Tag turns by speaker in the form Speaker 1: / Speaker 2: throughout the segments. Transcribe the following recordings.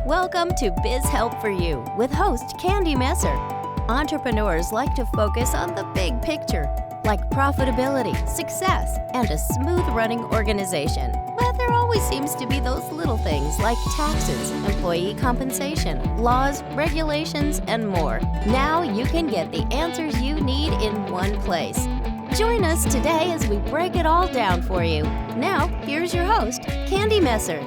Speaker 1: Welcome to Biz Help for You with host Candy Messer. Entrepreneurs like to focus on the big picture, like profitability, success, and a smooth-running organization. But there always seems to be those little things like taxes, employee compensation, laws, regulations, and more. Now you can get the answers you need in one place. Join us today as we break it all down for you. Now, here's your host, Candy Messer.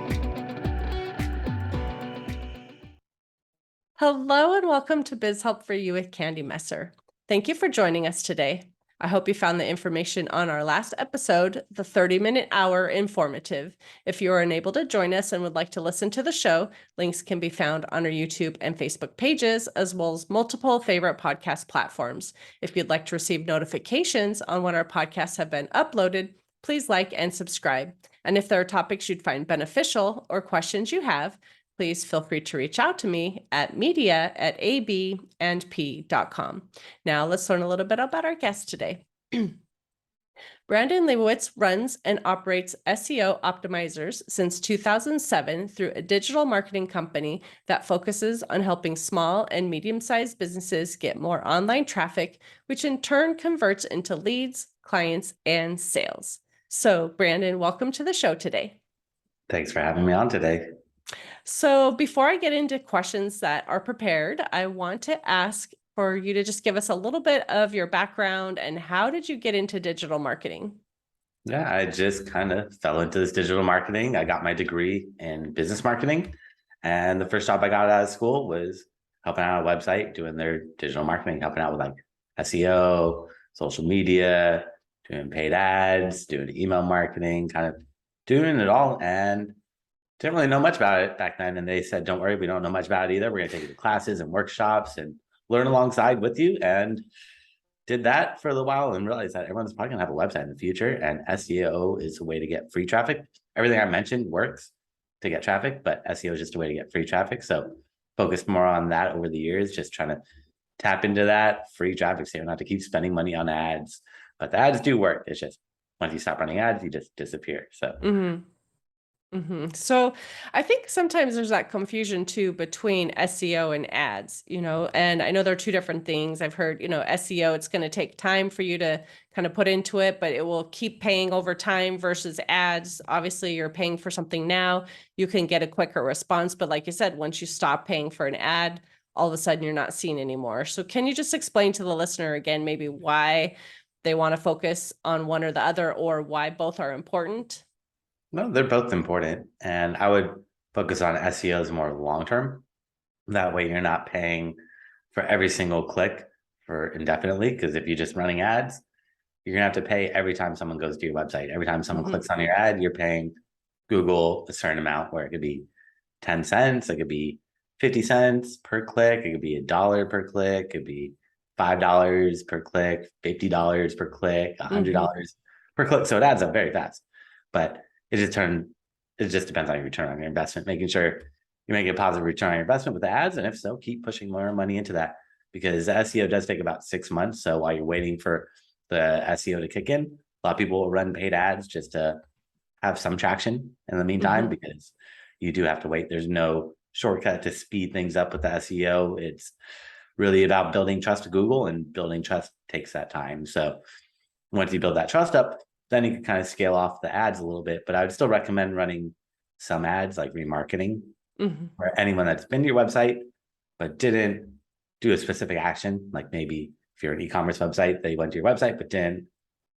Speaker 2: Hello and welcome to Biz Help for You with Candy Messer. Thank you for joining us today. I hope you found the information on our last episode, the 30-minute hour, informative. If you are unable to join us and would like to listen to the show, links can be found on our YouTube and Facebook pages, as well as multiple favorite podcast platforms. If you'd like to receive notifications on when our podcasts have been uploaded, please like and subscribe. And if there are topics you'd find beneficial or questions you have, please feel free to reach out to me at media@abandp.com. Now let's learn a little bit about our guest today. Brandon Leibowitz runs and operates SEO optimizers since 2007 through a digital marketing company that focuses on helping small and medium-sized businesses get more online traffic, which in turn converts into leads, clients, and sales. So Brandon, welcome to the show today.
Speaker 3: Thanks for having me on today.
Speaker 2: So before I get into questions that are prepared, I want to ask for you to just give us a little bit of your background and how did you get into digital marketing?
Speaker 3: Yeah, I just kind of fell into this digital marketing. I got my degree in business marketing, and the first job I got out of school was helping out a website, doing their digital marketing, helping out with like SEO, social media, doing paid ads, doing email marketing, kind of doing it all. And didn't really know much about it back then. And they said, don't worry, we don't know much about it either. We're going to take you to classes and workshops and learn alongside with you. And did that for a little while and realized that everyone's probably going to have a website in the future. And SEO is a way to get free traffic. Everything I mentioned works to get traffic, but SEO is just a way to get free traffic. So focused more on that over the years, just trying to tap into that free traffic so you don't have to keep spending money on ads. But the ads do work. It's just once you stop running ads, you just disappear. So
Speaker 2: So I think sometimes there's that confusion too between SEO and ads, and I know they're two different things. I've heard, SEO, it's going to take time for you to kind of put into it, but it will keep paying over time versus ads. Obviously, you're paying for something now, you can get a quicker response. But like you said, once you stop paying for an ad, all of a sudden you're not seen anymore. So can you just explain to the listener again, maybe why they want to focus on one or the other, or why both are important?
Speaker 3: No, they're both important. And I would focus on SEO as more long-term. That way you're not paying for every single click for indefinitely. Because if you're just running ads, you're gonna have to pay every time someone goes to your website. Every time someone clicks on your ad, you're paying Google a certain amount, where it could be 10 cents, it could be 50 cents per click, it could be $1 per click, it could be $5 per click, $50 per click, $100 per click. So it adds up very fast. But it just depends on your return on your investment, making sure you make a positive return on your investment with the ads. And if so, keep pushing more money into that, because SEO does take about 6 months. So while you're waiting for the SEO to kick in, a lot of people will run paid ads just to have some traction in the meantime, because you do have to wait. There's no shortcut to speed things up with the SEO. It's really about building trust with Google, and building trust takes that time. So once you build that trust up, then you can kind of scale off the ads a little bit. But I would still recommend running some ads, like remarketing, for anyone that's been to your website but didn't do a specific action. Like maybe if you're an e-commerce website, they went to your website but didn't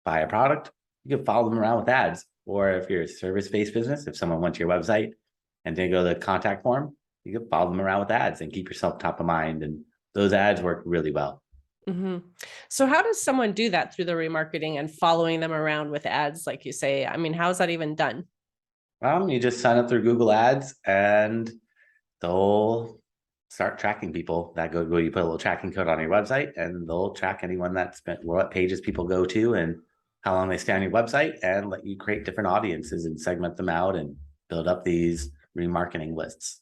Speaker 3: buy a product, you can follow them around with ads. Or if you're a service-based business, if someone went to your website and didn't go to the contact form, you can follow them around with ads and keep yourself top of mind. And those ads work really well.
Speaker 2: So how does someone do that through the remarketing and following them around with ads, like you say? I mean, how is that even done?
Speaker 3: You just sign up through Google Ads, and they'll start tracking people that go. You put a little tracking code on your website, and they'll track anyone that spent, what pages people go to and how long they stay on your website, and let you create different audiences and segment them out and build up these remarketing lists.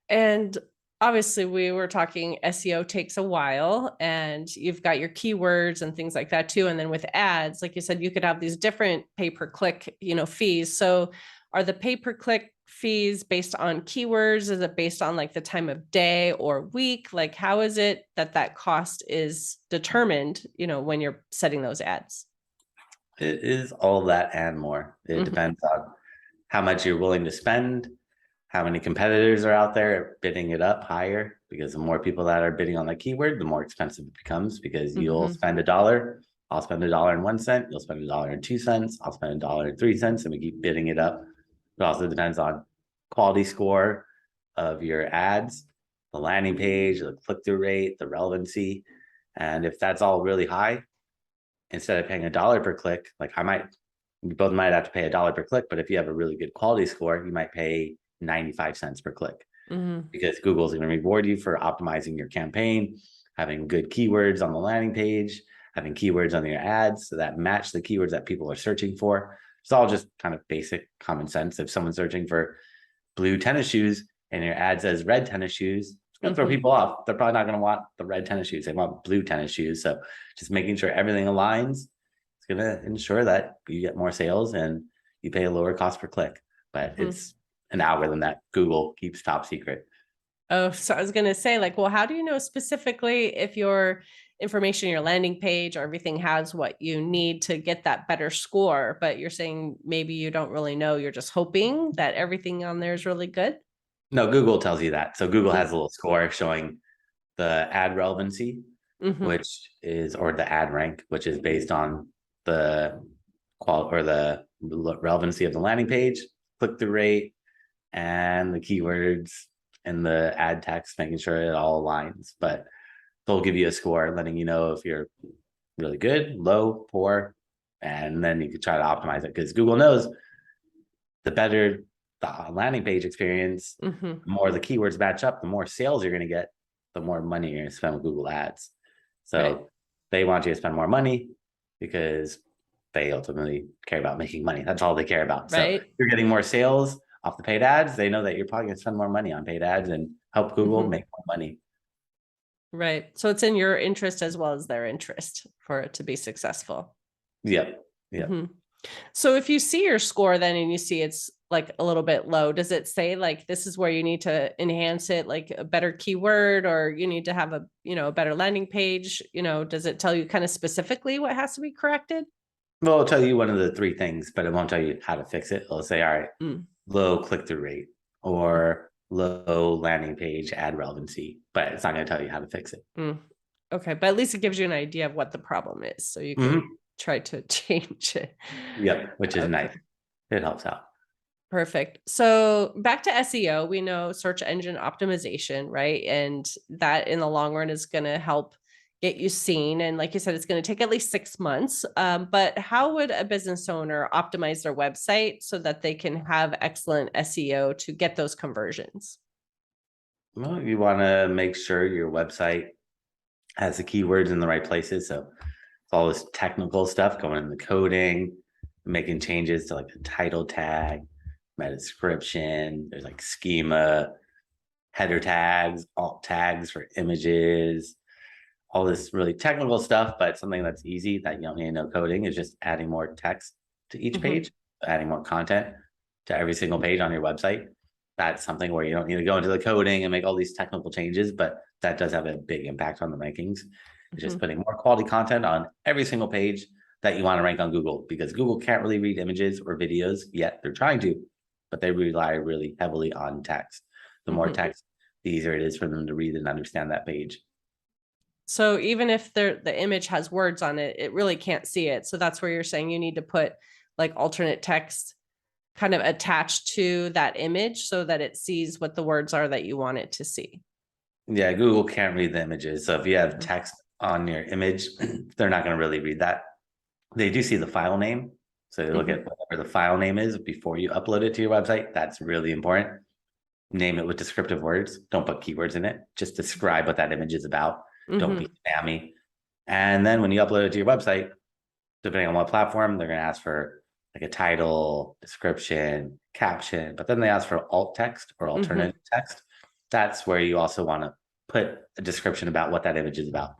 Speaker 2: And obviously we were talking SEO takes a while, and you've got your keywords and things like that too. And then with ads, like you said, you could have these different pay-per-click, fees. So are the pay-per-click fees based on keywords? Is it based on like the time of day or week? Like, how is it that cost is determined, when you're setting those ads?
Speaker 3: It is all that and more. It depends on how much you're willing to spend, how many competitors are out there bidding it up higher, because the more people that are bidding on the keyword, the more expensive it becomes, because you'll spend $1, I'll spend $1.01, you'll spend $1.02, I'll spend $1.03, and we keep bidding it up. It also depends on quality score of your ads, the landing page, the click-through rate, the relevancy. And if that's all really high, instead of paying $1 per click, like we both might have to pay $1 per click, but if you have a really good quality score, you might pay 95 cents per click, because Google's going to reward you for optimizing your campaign, having good keywords on the landing page, having keywords on your ads so that match the keywords that people are searching for. It's all just kind of basic common sense. If someone's searching for blue tennis shoes and your ad says red tennis shoes, it's going to throw people off. They're probably not going to want the red tennis shoes. They want blue tennis shoes. So just making sure everything aligns, it's going to ensure that you get more sales and you pay a lower cost per click. But it's an algorithm that Google keeps top secret.
Speaker 2: Oh, so I was going to say, like, well, how do you know specifically if your information, your landing page, or everything has what you need to get that better score? But you're saying maybe you don't really know. You're just hoping that everything on there is really good.
Speaker 3: No, Google tells you that. So Google has a little score showing the ad relevancy, which is, or the ad rank, which is based on the quality or the relevancy of the landing page, click-through rate, and the keywords and the ad text, making sure it all aligns. But they'll give you a score letting you know if you're really good, low, poor, and then you could try to optimize it, because Google knows the better the landing page experience, the more the keywords match up, the more sales you're going to get, the more money you're going to spend with Google Ads. So they want you to spend more money because they ultimately care about making money. That's all they care about. So if you're getting more sales off the paid ads, they know that you're probably going to spend more money on paid ads and help Google make more money.
Speaker 2: Right. So it's in your interest as well as their interest for it to be successful.
Speaker 3: Yep.
Speaker 2: So if you see your score then and you see it's like a little bit low, does it say like this is where you need to enhance it, like a better keyword, or you need to have a better landing page? Does it tell you kind of specifically what has to be corrected?
Speaker 3: Well, it'll tell you one of the three things, but it won't tell you how to fix it. It'll say, all right, low click-through rate or low landing page ad relevancy, but it's not going to tell you how to fix it.
Speaker 2: Okay, but at least it gives you an idea of what the problem is, so you can try to change it.
Speaker 3: Yep, which is nice. It helps out.
Speaker 2: Perfect. So back to SEO, we know search engine optimization, right? And that in the long run is going to help get you seen. And like you said, it's going to take at least 6 months. But how would a business owner optimize their website so that they can have excellent SEO to get those conversions?
Speaker 3: Well, you want to make sure your website has the keywords in the right places. So it's all this technical stuff going in the coding, making changes to like the title tag, meta description, there's like schema, header tags, alt tags for images, all this really technical stuff, but something that's easy that you don't need to know coding is just adding more text to each page, adding more content to every single page on your website. That's something where you don't need to go into the coding and make all these technical changes, but that does have a big impact on the rankings. It's just putting more quality content on every single page that you want to rank on Google, because Google can't really read images or videos yet. They're trying to, but they rely really heavily on text. The more text, the easier it is for them to read and understand that page.
Speaker 2: So even if the image has words on it, it really can't see it. So that's where you're saying you need to put like alternate text kind of attached to that image so that it sees what the words are that you want it to see.
Speaker 3: Yeah, Google can't read the images. So if you have text on your image, they're not going to really read that. They do see the file name. So you look at whatever the file name is before you upload it to your website. That's really important. Name it with descriptive words. Don't put keywords in it. Just describe what that image is about. Don't be spammy. And then when you upload it to your website, depending on what platform, they're going to ask for like a title, description, caption, but then they ask for alt text or alternative text. that's where you also want to put a description about what that image is about.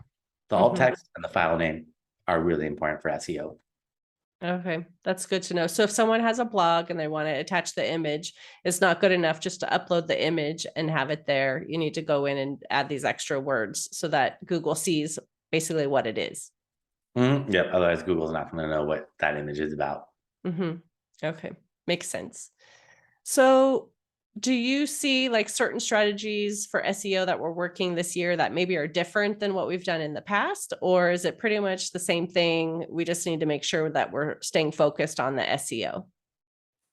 Speaker 3: The alt text and the file name are really important for SEO.
Speaker 2: Okay, that's good to know. So if someone has a blog and they want to attach the image, it's not good enough just to upload the image and have it there. You need to go in and add these extra words so that Google sees basically what it is.
Speaker 3: Yep. Otherwise, Google's not going to know what that image is about.
Speaker 2: Okay, makes sense. So do you see like certain strategies for SEO that we're working this year that maybe are different than what we've done in the past? Or is it pretty much the same thing? We just need to make sure that we're staying focused on the SEO.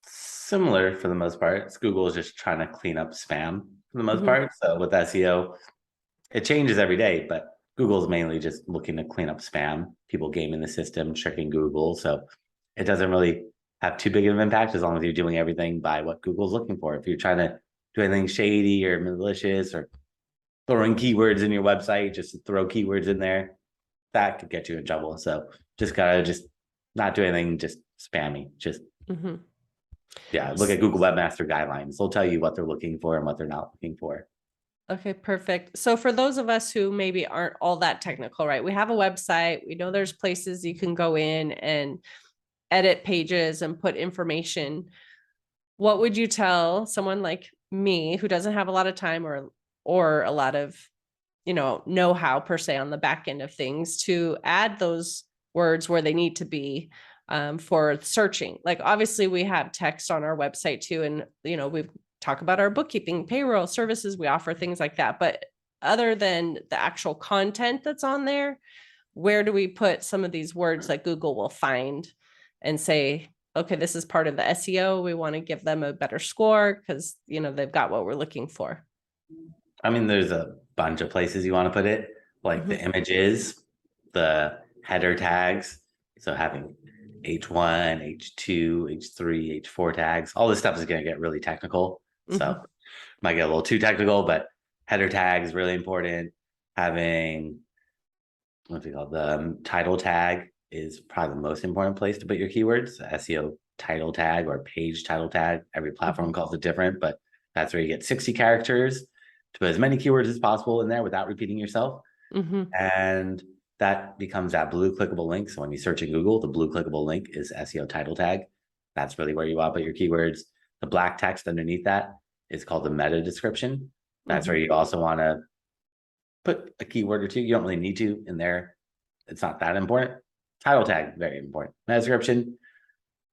Speaker 3: Similar for the most part. Google is just trying to clean up spam for the most part. So with SEO, it changes every day, but Google's mainly just looking to clean up spam, people gaming the system, tricking Google. So it doesn't really have too big of an impact as long as you're doing everything by what Google's looking for. If you're trying to do anything shady or malicious or throwing keywords in your website just to throw keywords in there, that could get you in trouble. So just gotta not do anything just spammy. Just look at Google Webmaster Guidelines. They'll tell you what they're looking for and what they're not looking for.
Speaker 2: Okay, perfect. So for those of us who maybe aren't all that technical, right? We have a website. We know there's places you can go in and edit pages and put information. What would you tell someone like me who doesn't have a lot of time or a lot of, know-how per se on the back end of things to add those words where they need to be for searching? Like, obviously we have text on our website too. And, we talk about our bookkeeping, payroll services, we offer things like that. But other than the actual content that's on there, where do we put some of these words that Google will find and say, okay, this is part of the SEO. We want to give them a better score because, they've got what we're looking for.
Speaker 3: I mean, there's a bunch of places you want to put it, like the images, the header tags. So having H1, H2, H3, H4 tags, all this stuff is going to get really technical. So might get a little too technical, but header tags really important. Having, what's it called? The title tag is probably the most important place to put your keywords. SEO title tag or page title tag. Every platform calls it different, but that's where you get 60 characters to put as many keywords as possible in there without repeating yourself. And that becomes that blue clickable link. So when you search in Google, the blue clickable link is SEO title tag. That's really where you want to put your keywords. The black text underneath that is called the meta description. That's where you also want to put a keyword or two. You don't really need to in there. It's not that important. Title tag, very important. Meta description,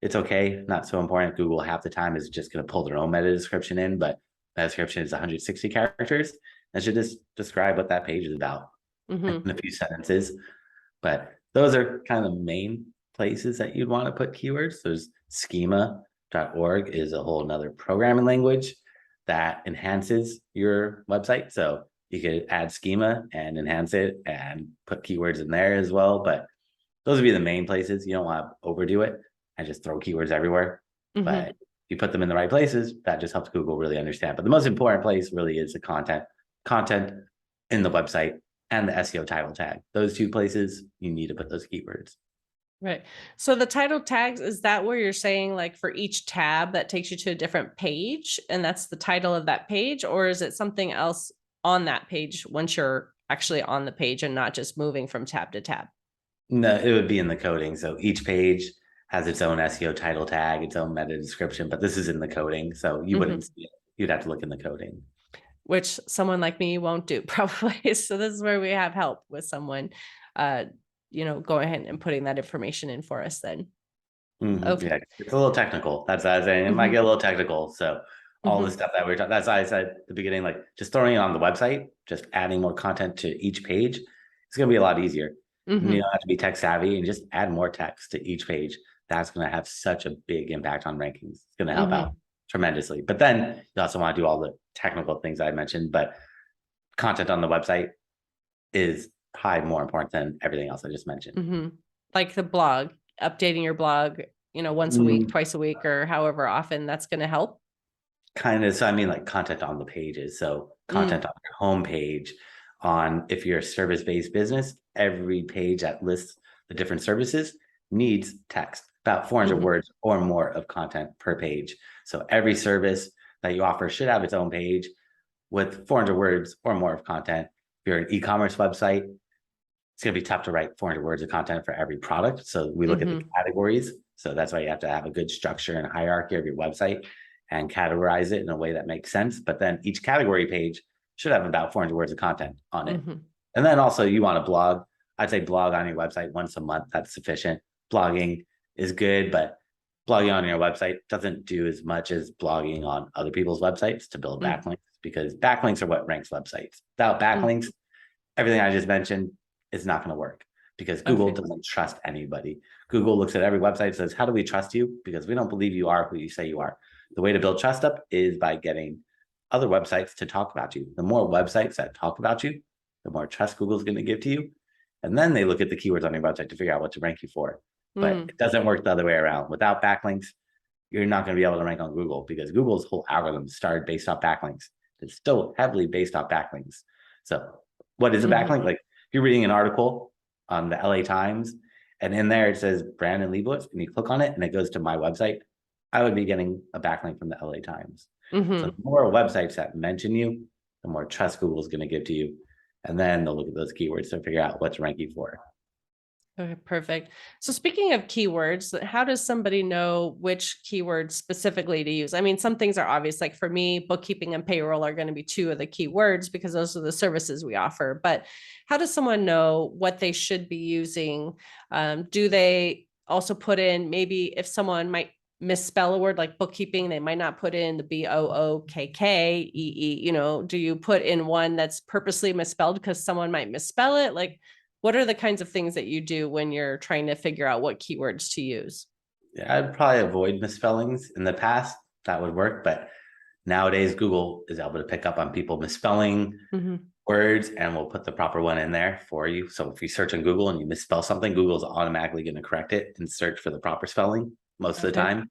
Speaker 3: it's okay, not so important. Google half the time is just going to pull their own meta description in, but meta description is 160 characters. That should just describe what that page is about in a few sentences. But those are kind of the main places that you'd want to put keywords. There's schema.org is a whole nother programming language that enhances your website. So you could add schema and enhance it and put keywords in there as well. But those would be the main places. You don't want to overdo it and just throw keywords everywhere. But if you put them in the right places, that just helps Google really understand. But the most important place really is the content in the website and the SEO title tag. Those two places, you need to put those keywords.
Speaker 2: Right. So the title tags, is that where you're saying like for each tab that takes you to a different page and that's the title of that page? Or is it something else on that page once you're actually on the page and not just moving from tab to tab?
Speaker 3: No, it would be in the coding. So each page has its own SEO title tag, its own meta description, but this is in the coding. So you wouldn't see it. You'd have to look in the coding.
Speaker 2: Which someone like me won't do probably. So this is where we have help with someone, go ahead and putting that information in for us then. Okay.
Speaker 3: Yeah, it's a little technical. That's what I was saying. It might get a little technical. So all the stuff that we're talking, that's why I said at the beginning, like just throwing it on the website, just adding more content to each page, it's going to be a lot easier. You don't have to be tech savvy and just add more text to each page. That's going to have such a big impact on rankings. It's going to help out tremendously. But then you also want to do all the technical things I mentioned, but content on the website is probably more important than everything else I just mentioned.
Speaker 2: Like the blog, updating your blog, once a week, twice a week, or however often, that's going to help.
Speaker 3: Kind of. So I mean, like content on the pages. So content on your homepage, if you're a service-based business, every page that lists the different services needs text, about 400 words or more of content per page. So every service that you offer should have its own page with 400 words or more of content. If you're an e-commerce website, it's going to be tough to write 400 words of content for every product. So we look at the categories. So that's why you have to have a good structure and hierarchy of your website and categorize it in a way that makes sense. But then each category page should have about 400 words of content on it. And then also you want to blog. I'd say blog on your website once a month. That's sufficient. Blogging is good, but blogging on your website doesn't do as much as blogging on other people's websites to build backlinks, because backlinks are what ranks websites. Without backlinks, everything I just mentioned is not going to work, because Google doesn't trust anybody. Google looks at every website and says, how do we trust you? Because we don't believe you are who you say you are. The way to build trust up is by getting other websites to talk about you. The more websites that talk about you, the more trust Google's going to give to you. And then they look at the keywords on your website to figure out what to rank you for. But it doesn't work the other way around. Without backlinks, you're not going to be able to rank on Google, because Google's whole algorithm started based off backlinks. It's still heavily based off backlinks. So what is a backlink? Like, if you're reading an article on the LA Times, and in there it says Brandon Leibowitz, and you click on it and it goes to my website, I would be getting a backlink from the LA Times. So the more websites that mention you, the more trust Google's going to give to you. And then they'll look at those keywords to figure out what to rank you for.
Speaker 2: Okay, perfect. So speaking of keywords, how does somebody know which keywords specifically to use? I mean, some things are obvious, like for me, bookkeeping and payroll are going to be two of the keywords because those are the services we offer. But how does someone know what they should be using? Do they also put in, maybe if someone might misspell a word like bookkeeping, they might not put in the BOOKKEE, do you put in one that's purposely misspelled because someone might misspell it? Like, what are the kinds of things that you do when you're trying to figure out what keywords to use?
Speaker 3: Yeah, I'd probably avoid misspellings. In the past, that would work, but nowadays Google is able to pick up on people misspelling words and will put the proper one in there for you. So if you search on Google and you misspell something, Google's automatically going to correct it and search for the proper spelling most of the time.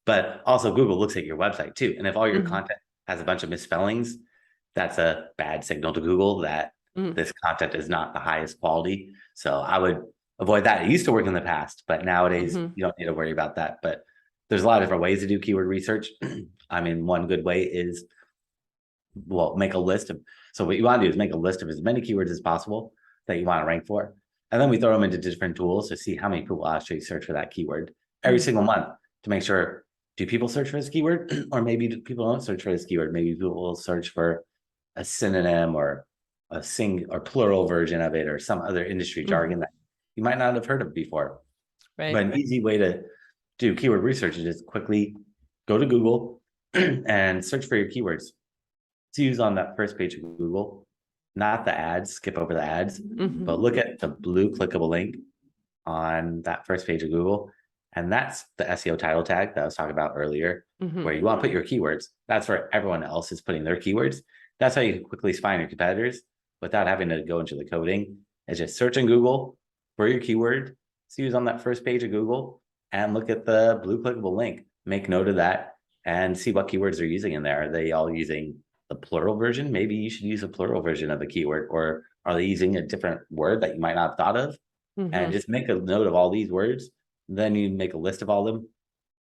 Speaker 3: But also Google looks at your website too. And if all your content has a bunch of misspellings, that's a bad signal to Google that this content is not the highest quality. So I would avoid that. It used to work in the past, but nowadays you don't need to worry about that. But there's a lot of different ways to do keyword research. I mean, one good way is, well, make a list of, so what you want to do is make a list of as many keywords as possible that you want to rank for. And then we throw them into different tools to see how many people actually search for that keyword every single month, to make sure, do people search for this keyword? Or maybe people don't search for this keyword. Maybe people will search for a synonym or a or plural version of it, or some other industry jargon that you might not have heard of before. But an easy way to do keyword research is just quickly go to Google and search for your keywords to use on that first page of Google, not the ads, skip over the ads, but look at the blue clickable link on that first page of Google. And that's the SEO title tag that I was talking about earlier, where you want to put your keywords. That's where everyone else is putting their keywords. That's how you can quickly find your competitors without having to go into the coding. It's just search in Google for your keyword to use on that first page of Google, and look at the blue clickable link. Make note of that and see what keywords they're using in there. Are they all using the plural version? Maybe you should use a plural version of a keyword, or are they using a different word that you might not have thought of? And just make a note of all these words. Then you make a list of all of them,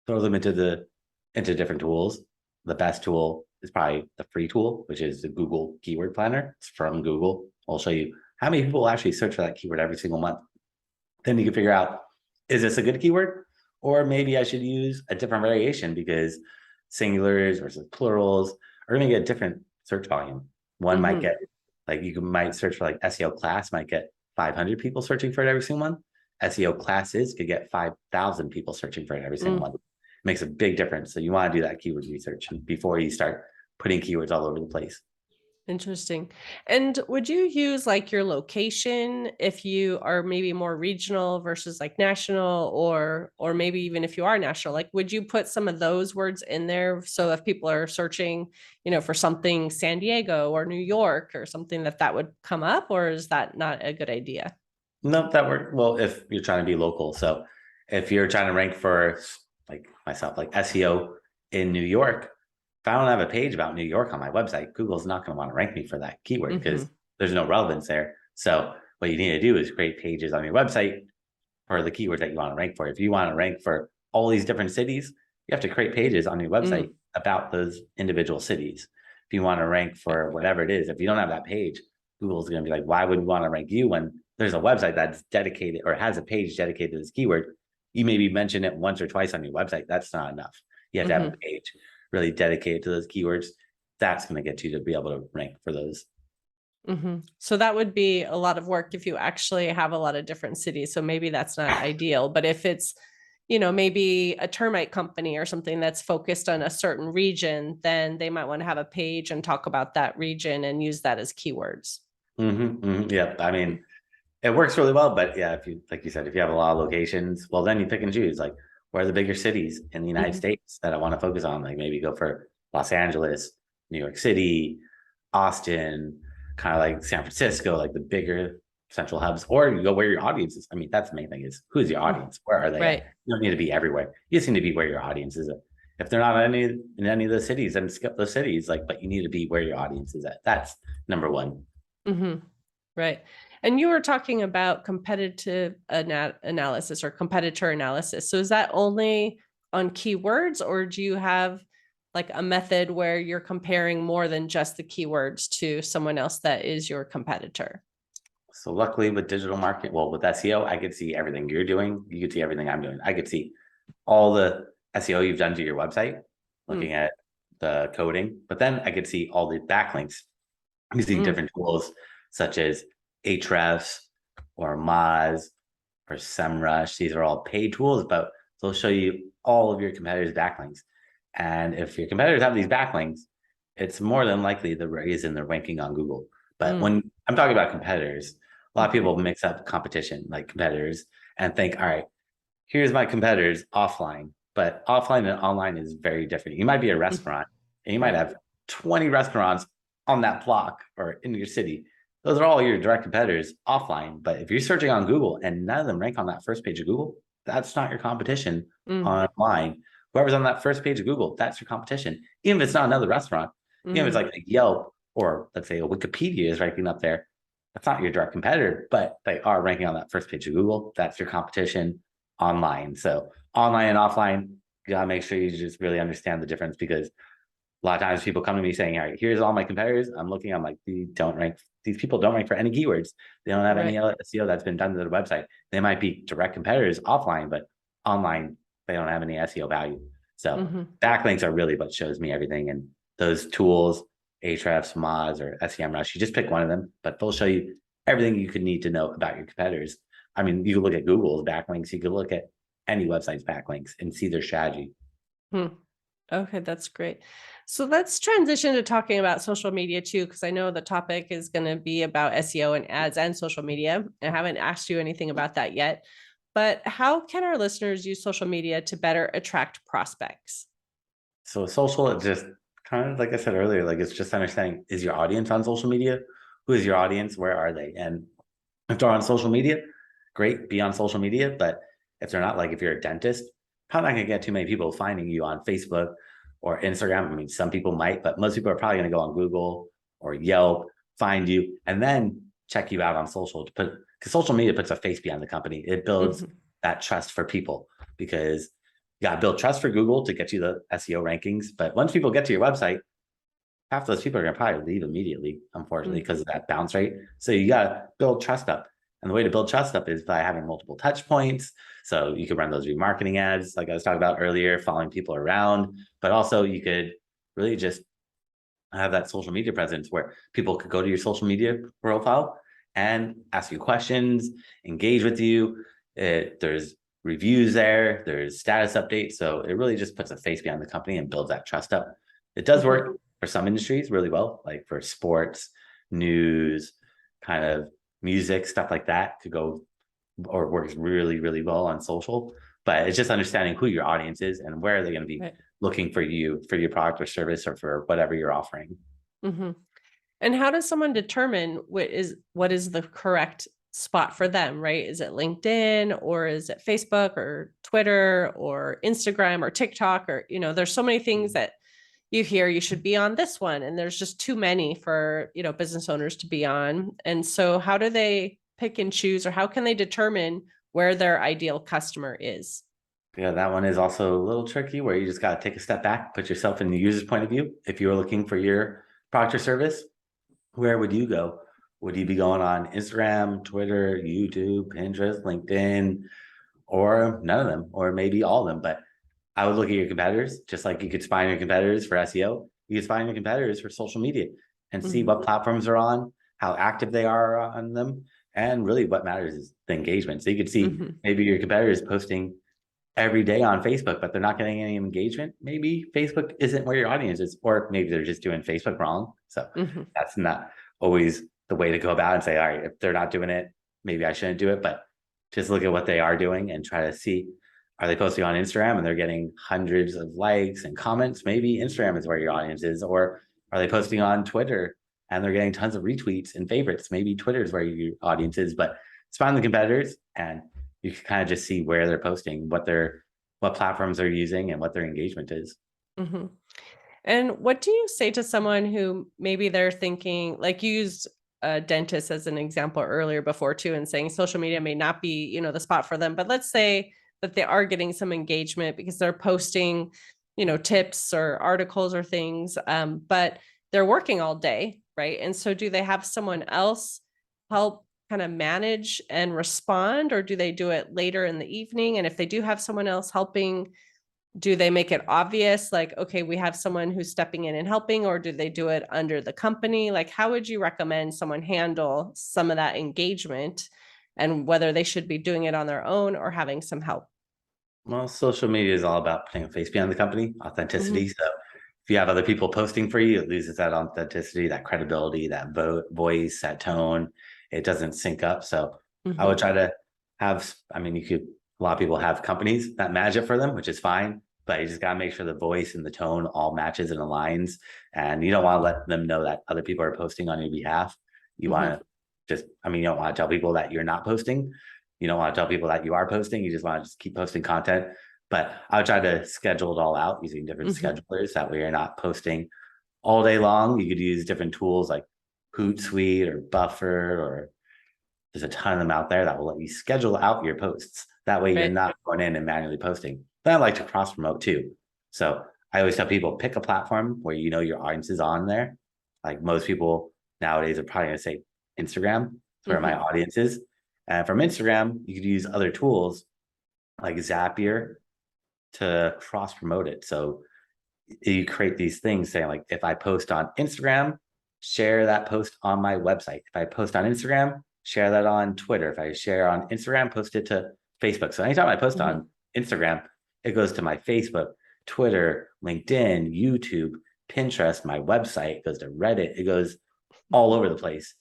Speaker 3: throw them into different tools. The best tool is probably the free tool, which is the Google Keyword Planner. It's from Google. I'll show you how many people actually search for that keyword every single month. Then you can figure out, is this a good keyword? Or maybe I should use a different variation, because singulars versus plurals are going to get different search volume. One might get, like, might search for like SEO class, might get 500 people searching for it every single month. SEO classes could get 5,000 people searching for it every single month. It makes a big difference. So you want to do that keyword research before you start putting keywords all over the place.
Speaker 2: Interesting. And would you use like your location if you are maybe more regional versus like national, or maybe even if you are national, like would you put some of those words in there? So if people are searching, for something San Diego or New York or something, that would come up, or is that not a good idea?
Speaker 3: No, that works. Well, if you're trying to be local. So if you're trying to rank for, like myself, like SEO in New York, if I don't have a page about New York on my website, Google's not going to want to rank me for that keyword, because there's no relevance there. So what you need to do is create pages on your website for the keyword that you want to rank for. If you want to rank for all these different cities, you have to create pages on your website about those individual cities. if you want to rank for whatever it is, if you don't have that page, Google's going to be like, why would we want to rank you when there's a website that's dedicated or has a page dedicated to this keyword? You maybe mention it once or twice on your website. That's not enough. You have to have a page really dedicated to those keywords. That's going to get you to be able to rank for those.
Speaker 2: So that would be a lot of work if you actually have a lot of different cities. So maybe that's not ideal, but if it's, maybe a termite company or something that's focused on a certain region, then they might want to have a page and talk about that region and use that as keywords.
Speaker 3: Yeah. I mean, it works really well, but yeah, if you, like you said, if you have a lot of locations, well, then you pick and choose, like, where are the bigger cities in the United States that I want to focus on? Like maybe go for Los Angeles, New York City, Austin, kind of like San Francisco, like the bigger central hubs, or you go where your audience is. I mean, that's the main thing, is who's your audience? Where are they?
Speaker 2: Right.
Speaker 3: You don't need to be everywhere. You just need to be where your audience is at. If they're not in any of the cities, then skip those cities. Like, but you need to be where your audience is at. That's number one.
Speaker 2: Right. And you were talking about competitive analysis or competitor analysis. So is that only on keywords, or do you have like a method where you're comparing more than just the keywords to someone else that is your competitor?
Speaker 3: So luckily with digital marketing, well, with SEO, I could see everything you're doing. You could see everything I'm doing. I could see all the SEO you've done to your website, looking at the coding, but then I could see all the backlinks using different tools such as 𝐻REFs or Moz or SEMrush. These are all paid tools, but they'll show you all of your competitors' backlinks. And if your competitors have these backlinks, it's more than likely the reason they're ranking on Google. But when I'm talking about competitors, a lot of people mix up competition, like competitors, and think, all right, here's my competitors offline. But offline and online is very different. You might be a restaurant and you might have 20 restaurants on that block or in your city. Those are all your direct competitors offline. But if you're searching on Google and none of them rank on that first page of Google, that's not your competition online. Whoever's on that first page of Google, that's your competition. Even if it's not another restaurant, even if it's like a Yelp, or let's say a Wikipedia is ranking up there, that's not your direct competitor, but they are ranking on that first page of Google. That's your competition online. So online and offline, you gotta make sure you just really understand the difference, because a lot of times people come to me saying, all right, here's all my competitors. I'm looking, I'm like, these people don't rank for any keywords. They don't have any SEO that's been done to their website. They might be direct competitors offline, but online, they don't have any SEO value. So backlinks are really what shows me everything. And those tools, 𝐻REFs, Moz, or SEMrush, you just pick one of them, but they'll show you everything you could need to know about your competitors. I mean, you could look at Google's backlinks, you could look at any website's backlinks and see their strategy.
Speaker 2: Okay, that's great. So let's transition to talking about social media too, because I know the topic is going to be about SEO and ads and social media. I haven't asked you anything about that yet, but how can our listeners use social media to better attract prospects?
Speaker 3: So social, it just kind of, like I said earlier, like it's just understanding, is your audience on social media? Who is your audience? Where are they? And if they're on social media, great, be on social media. But if they're not, like if you're a dentist, probably not going to get too many people finding you on Facebook or Instagram. I mean, some people might, but most people are probably going to go on Google or Yelp, find you, and then check you out on social to put, because social media puts a face behind the company. It builds that trust for people, because you got to build trust for Google to get you the SEO rankings. But once people get to your website, half those people are going to probably leave immediately, unfortunately, because of that bounce rate. So you got to build trust up. And the way to build trust up is by having multiple touch points. So you could run those remarketing ads, like I was talking about earlier, following people around, but also you could really just have that social media presence where people could go to your social media profile and ask you questions, engage with you. There's reviews there, there's status updates. So it really just puts a face behind the company and builds that trust up. It does work for some industries really well, like for sports, news, kind of music, stuff like that could go or works really, really well on social. But it's just understanding who your audience is and where are they going to be looking for you for your product or service or for whatever you're offering.
Speaker 2: And how does someone determine what is the correct spot for them, right? Is it LinkedIn, or is it Facebook or Twitter or Instagram or TikTok? Or, there's so many things that you hear you should be on this one, and there's just too many for, business owners to be on. And so how do they pick and choose, or how can they determine where their ideal customer is?
Speaker 3: Yeah, that one is also a little tricky, where you just got to take a step back, put yourself in the user's point of view. If you're looking for your proctor service, where would you go? Would you be going on Instagram, Twitter, YouTube, Pinterest, LinkedIn, or none of them, or maybe all of them? But I would look at your competitors, just like you could find your competitors for SEO. You could find your competitors for social media and see what platforms are on, how active they are on them, and really what matters is the engagement. So you could see maybe your competitors posting every day on Facebook, but they're not getting any engagement. Maybe Facebook isn't where your audience is, or maybe they're just doing Facebook wrong. So that's not always the way to go about it, and say, all right, if they're not doing it, maybe I shouldn't do it. But just look at what they are doing and try to see, are they posting on Instagram and they're getting hundreds of likes and comments? Maybe Instagram is where your audience is. Or are they posting on Twitter and they're getting tons of retweets and favorites? Maybe Twitter is where your audience is. But it's find the competitors, and you can kind of just see where they're posting, what platforms they're using, and what their engagement is.
Speaker 2: And what do you say to someone who maybe they're thinking, like you used a dentist as an example earlier before too, and saying social media may not be, the spot for them, but let's say that they are getting some engagement because they're posting, tips or articles or things, but they're working all day, right? And so do they have someone else help kind of manage and respond, or do they do it later in the evening? And if they do have someone else helping, do they make it obvious, like, okay, we have someone who's stepping in and helping, or do they do it under the company? Like, how would you recommend someone handle some of that engagement, and whether they should be doing it on their own or having some help?
Speaker 3: Well, social media is all about putting a face behind the company, authenticity. So if you have other people posting for you, it loses that authenticity, that credibility, that voice, that tone. It doesn't sync up. So I would try to have, a lot of people have companies that manage it for them, which is fine, but you just got to make sure the voice and the tone all matches and aligns. And you don't want to let them know that other people are posting on your behalf. You want to you don't want to tell people that you're not posting. You don't want to tell people that you are posting. You just want to just keep posting content. But I would try to schedule it all out using different schedulers. That way you're not posting all day long. You could use different tools like Hootsuite or Buffer, or there's a ton of them out there that will let you schedule out your posts. That way you're not going in and manually posting. But I like to cross promote too. So I always tell people, pick a platform where your audience is on there. Like most people nowadays are probably going to say Instagram. That's where my audience is. And from Instagram, you could use other tools like Zapier to cross promote it. So you create these things saying, like, if I post on Instagram, share that post on my website. If I post on Instagram, share that on Twitter. If I share on Instagram, post it to Facebook. So anytime I post on Instagram, it goes to my Facebook, Twitter, LinkedIn, YouTube, Pinterest, my website, it goes to Reddit. It goes all over the place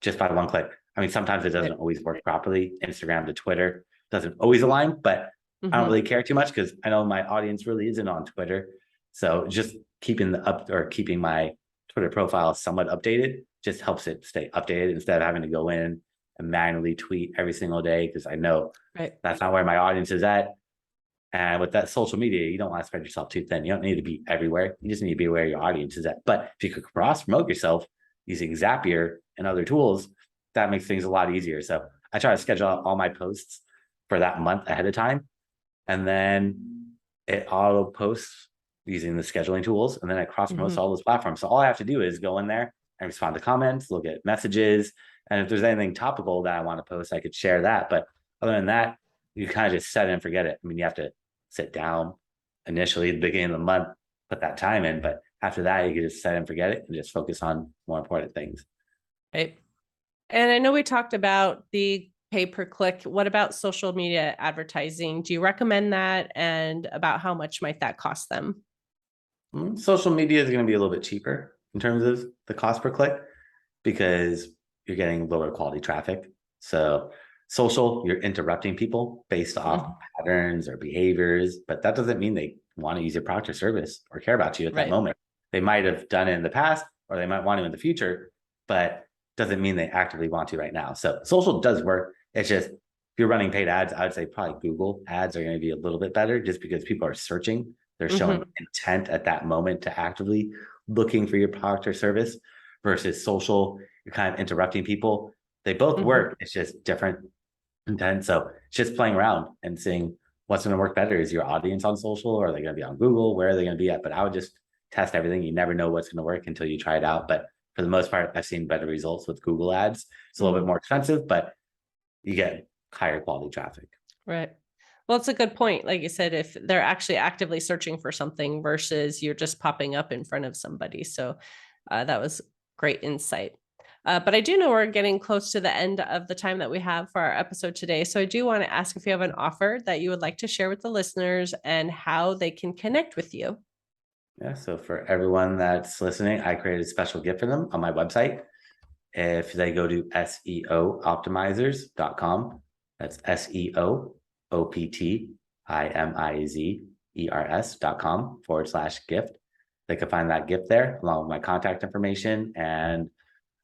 Speaker 3: just by one click. Sometimes it doesn't always work properly. Instagram to Twitter doesn't always align, but I don't really care too much because I know my audience really isn't on Twitter. So just keeping my Twitter profile somewhat updated just helps it stay updated instead of having to go in and manually tweet every single day, because I know that's not where my audience is at. And with that social media, you don't want to spread yourself too thin. You don't need to be everywhere. You just need to be where your audience is at. But if you could cross promote yourself using Zapier and other tools, that makes things a lot easier. So I try to schedule out all my posts for that month ahead of time. And then it auto posts using the scheduling tools. And then I cross promotes all those platforms. So all I have to do is go in there and respond to comments, look at messages. And if there's anything topical that I want to post, I could share that. But other than that, you kind of just set it and forget it. You have to sit down initially at the beginning of the month, put that time in. But after that, you can just set it and forget it and just focus on more important things.
Speaker 2: Right. And I know we talked about the pay per click. What about social media advertising? Do you recommend that? And about how much might that cost them?
Speaker 3: Social media is going to be a little bit cheaper in terms of the cost per click because you're getting lower quality traffic. So social, you're interrupting people based off patterns or behaviors, but that doesn't mean they want to use your product or service or care about you at that moment. They might have done it in the past, or they might want to in the future, but doesn't mean they actively want to right now. So social does work. It's just, if you're running paid ads, I would say probably Google ads are going to be a little bit better just because people are searching. They're showing intent at that moment to actively looking for your product or service, versus social, you're kind of interrupting people. They both work. It's just different intent. So it's just playing around and seeing what's going to work better. Is your audience on social, or are they going to be on Google? Where are they going to be at? But I would just test everything. You never know what's going to work until you try it out. But for the most part, I've seen better results with Google ads. It's a little bit more expensive, but you get higher quality traffic.
Speaker 2: Right. Well, it's a good point. Like you said, if they're actually actively searching for something versus you're just popping up in front of somebody. So that was great insight. But I do know we're getting close to the end of the time that we have for our episode today. So I do want to ask if you have an offer that you would like to share with the listeners and how they can connect with you.
Speaker 3: Yeah. So for everyone that's listening, I created a special gift for them on my website. If they go to SEOoptimizers.com, that's SEOoptimizers.com/gift. They can find that gift there along with my contact information. And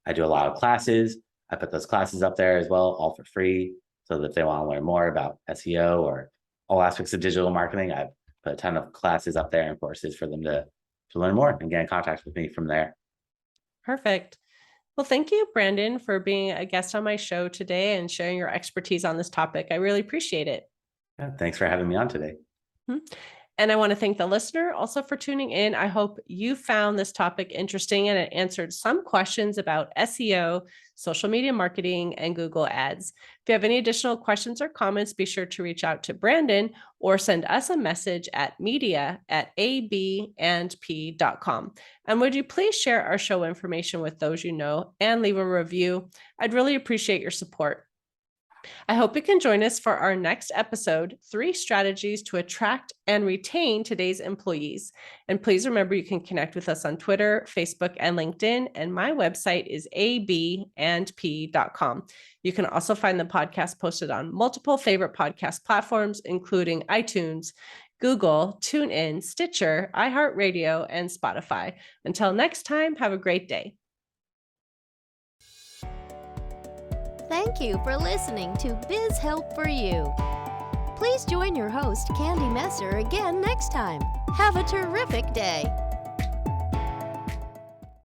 Speaker 3: I do a lot of classes. I put those classes up there as well, all for free. So that if they want to learn more about SEO or all aspects of digital marketing, I've put a ton of classes up there and courses for them to learn more and get in contact with me from there.
Speaker 2: Perfect. Well, thank you, Brandon, for being a guest on my show today and sharing your expertise on this topic. I really appreciate it.
Speaker 3: Yeah, thanks for having me on today.
Speaker 2: And I want to thank the listener also for tuning in. I hope you found this topic interesting and it answered some questions about SEO, social media marketing, and Google Ads. If you have any additional questions or comments, be sure to reach out to Brandon or send us a message at media@𝐴𝐵&P.com. And would you please share our show information with those you know and leave a review? I'd really appreciate your support. I hope you can join us for our next episode, 3 strategies to attract and retain today's employees. And please remember, you can connect with us on Twitter, Facebook, and LinkedIn. And my website is 𝐴𝐵&P.com. You can also find the podcast posted on multiple favorite podcast platforms, including iTunes, Google, TuneIn, Stitcher, iHeartRadio, and Spotify. Until next time, have a great day.
Speaker 1: Thank you for listening to Biz Help for You. Please join your host, Candy Messer, again next time. Have a terrific day.